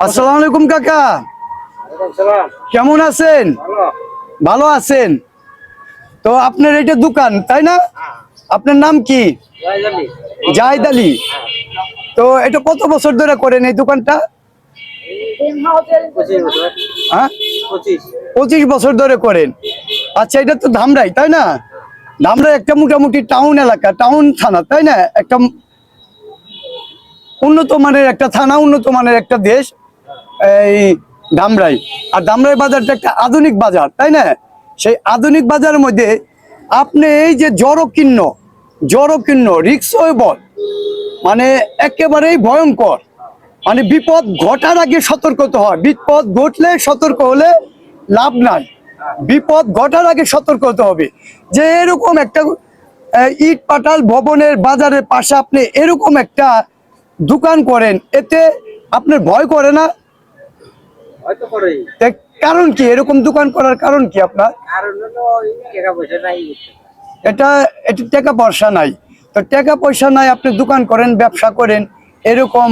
আসসালামু আলাইকুম কাকা, কেমন আছেন? ভালো আছেন তো? আপনার এটা দোকান তাই না? আপনার নাম কি? জাহিদ আলী। তো এটা কত বছর ধরে করেন এই দোকানটা? হ্যাঁ, 25 বছর ধরে করেন। আচ্ছা, এটা তো ধামরাই তাই না? ধামরাই একটা মোটামুটি টাউন এলাকা, টাউন থানা তাই না? একটা উন্নত মানের একটা থানা, উন্নত মানের একটা দেশ এই ধামরাই। আর ধামরাই বাজারটা একটা আধুনিক বাজার তাই না? সেই আধুনিক বাজারের মধ্যে আপনি এই যে জড়কীর্ণ রিক্সয়েবল, মানে একেবারেই ভয়ঙ্কর, মানে বিপদ ঘটার আগে সতর্ক হতে হয়। বিপদ ঘটলে সতর্ক হলে লাভ নাই, বিপদ ঘটার আগে সতর্ক হতে হবে। যে এরকম একটা ইট পাটাল ভবনের বাজারের পাশে আপনি এরকম একটা দোকান করেন, এতে আপনার ভয় করে না? কারণ কি এরকম দোকান করার কারণ কি আপনার? এটা টাকা পয়সা নাই। তো টাকা পয়সা নাই, আপনি দোকান করেন, ব্যবসা করেন, এরকম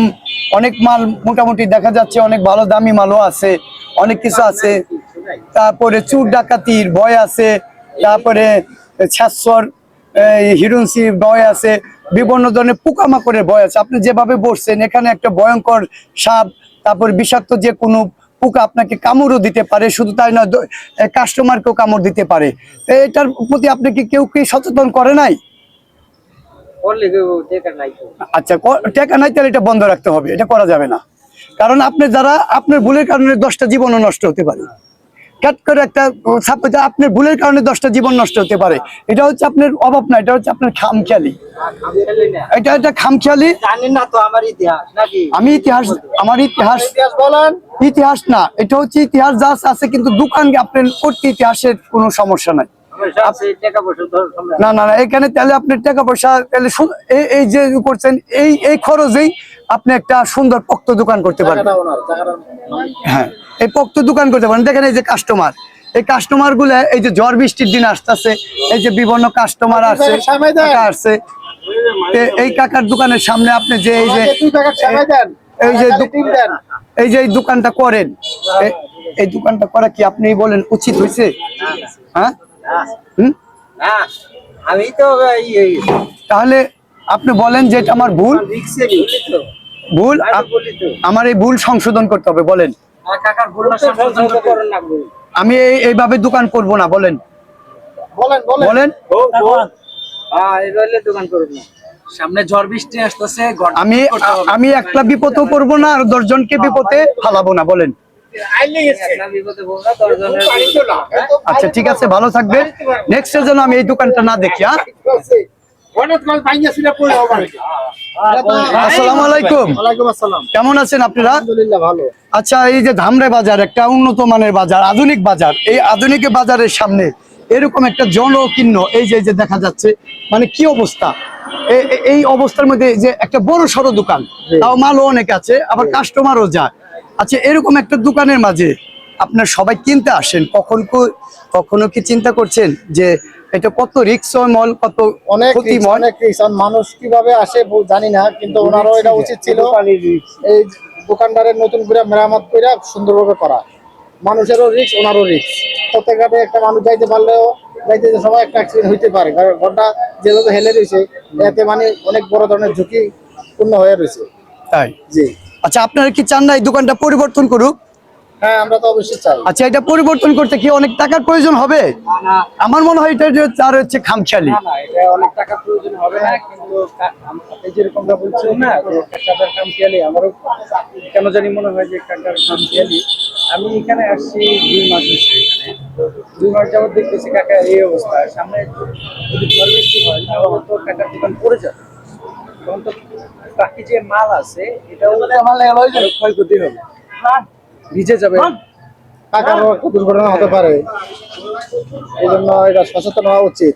অনেক মাল মোটামুটি দেখা যাচ্ছে, অনেক ভালো দামি মালও আছে, অনেক কিছু আছে। তারপরে চুর ডাকাতির ভয় আছে, তারপরে ছাত্র হিরুন্সি ভয় আছে, বিভিন্ন ধরনের পোকামাকড়ের ভয় আছে। আপনি যেভাবে বসছেন, এখানে একটা ভয়ঙ্কর সাপ, তারপরে বিষাক্ত যে কোনো পোকা আপনাকে কামড়ও দিতে পারে, শুধু তাই নয় কাস্টমারকেও কামড় দিতে পারে। এটার প্রতি আপনি কেউ কি সচেতন করে নাই? আচ্ছা, টাকা নাই তাহলে এটা বন্ধ রাখতে হবে, এটা করা যাবে না। কারণ আপনি যারা আপনার ভুলের কারণে 10টা জীবনও নষ্ট হতে পারে। কাট করে একটা আপনার ভুলের কারণে 10টা জীবন নষ্ট হতে পারে। এটা হচ্ছে আপনার অভাব না, এটা হচ্ছে আপনার খামখেয়ালি। এটা খামখেয়ালি। আমি ইতিহাস, আমার ইতিহাস না, এটা হচ্ছে ইতিহাস যা আছে, কিন্তু দোকান আপনার করতে ইতিহাসের কোনো সমস্যা নাই। না না না, এখানে তাহলে আপনার টাকা পয়সা তাহলে এই যে করছেন, এই খরচেই আপনি একটা সুন্দর পোক্ত দোকান করতে পারেন। হ্যাঁ, এই পোক্ত দোকান করতে পারেন। দেখেন এই যে কাস্টমার, এই কাস্টমার গুলো এই যে ঝড় বৃষ্টির দিন আসতেছে, এই যে বিভিন্ন কাস্টমার আসছে, এই কাকার দোকানের সামনে আপনি যে এই যে দোকানটা করেন, এই দোকানটা করা কি আপনি বলেন উচিত হয়েছে? হ্যাঁ, আমি তো তাহলে আপনি বলেন যে এটা আমার ভুল, আমার এই ভুল সংশোধন করতে হবে। বলেন আমি এইভাবে দোকান করব না, বলেন বলেন। সামনে ঝড় বৃষ্টি আসতেছে, আমি একটা বিপদও করবো না, আর 10 জনকে বিপদে ফালাবো না, বলেন। আচ্ছা ঠিক আছে, ভালো থাকবেন। নেক্সট এর জন্য আমি এই দোকানটা না দেখি। আসসালামু আলাইকুম, কেমন আছেন আপনারা? আচ্ছা, এই যে ধামরাই বাজার একটা উন্নত মানের বাজার, আধুনিক বাজার, এই আধুনিক বাজারের সামনে এরকম একটা জনকীর্ণ এই যে দেখা যাচ্ছে, মানে কি অবস্থা। এই অবস্থার মধ্যে যে একটা বড় সড়ো দোকান, তাও মালও অনেক আছে, আবার কাস্টমারও যায়। আচ্ছা, এরকম একটা দোকানের মাঝে আপনার সবাই কিনতে আসেন, কখনো কি চিন্তা করছেন যে এটা কত রিস্কময়, কত অনেক মানুষ কিভাবে আসে জানি না, কিন্তু ওনারও এটা উচিত ছিল এই দোকানদারের নতুন করে মেরামত করে সুন্দরভাবে করা। মানুষেরও রিস্ক, ওনারও রিস্ক। প্রত্যেকটা একটা মানুষ যাইতে পারলেও যাইতে সময় একটা অ্যাক্সিডেন্ট হইতে পারে, কারণ ঘরটা যেভাবে হেলে রয়েছে, এতে মানে অনেক বড় ধরনের ঝুঁকিপূর্ণ হয়ে রয়েছে। তাই? জি। আচ্ছা, আপনারা কি চান না এই দোকানটা পরিবর্তন করুক? হ্যাঁ, আমরা তো অবশ্যই চাই। আচ্ছা, এটা পরিবর্তন করতে কি অনেক টাকার প্রয়োজন হবে? আমার মনে হয় এটা তার হচ্ছে খামখেয়ালি। এটা অনেক টাকা প্রয়োজন হবে না, কিন্তু আপনি যেরকম বলছেন না কাকার খামখেয়ালি, আমারও কেন জানি মনে হয় যে কাকার খামখেয়ালি। আমি এখানে আসছি 2 মাস হচ্ছে, 2 মাস যাবত দেখতেছি কাকা এই অবস্থা। সামনে যদি ঝড় বৃষ্টি হয় তাহলে তো কাকার দোকান পড়ে যাবে, তখন তো বাকি যে মাল আছে এটাও ক্ষয়ক্ষতি হবে, ভিজে যাবে, দুর্ঘটনা হতে পারে। এই জন্য এটা সচেতন হওয়া উচিত।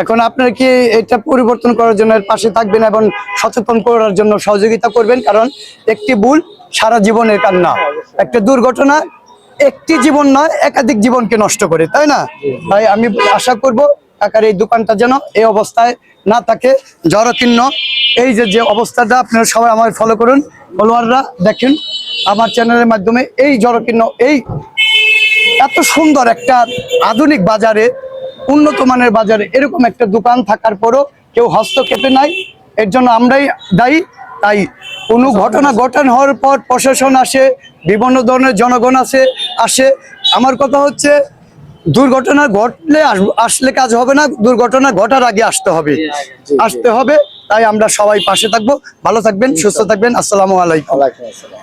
এখন আপনারা কি এটা পরিবর্তন করার জন্য পাশে থাকবেন এবং সচেতন করার জন্য সহযোগিতা করবেন? কারণ একটি ভুল সারা জীবনের কান্না, একটা দুর্ঘটনা একটি জীবন নয়, একাধিক জীবনকে নষ্ট করে, তাই না? তাই আমি আশা করব কাকার এই দোকানটা যেন এই অবস্থায় না থাকে, জরাকীর্ণ। এই যে অবস্থাটা আপনারা সবাই আমার ফলো করুন, ফলোয়াররা দেখেন আমার চ্যানেলের মাধ্যমে। এই জরাকীর্ণ, এই এত সুন্দর একটা আধুনিক বাজারে, উন্নত মানের বাজারে এরকম একটা দোকান থাকার পরও কেউ হস্তক্ষেপে নাই, এর জন্য আমরাই দায়ী। তাই কোনো ঘটনা হওয়ার পর প্রশাসন আসে, বিভিন্ন ধরনের জনগণ আসে। আমার কথা হচ্ছে দুর্ঘটনা ঘটলে আসলে কাজ হবে না, দুর্ঘটনা ঘটার আগে আসতে হবে। তাই আমরা সবাই পাশে থাকবো। ভালো থাকবেন, সুস্থ থাকবেন। আসসালামু আলাইকুম। ওয়ালাইকুম আসসালাম।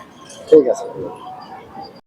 ঠিক আছে।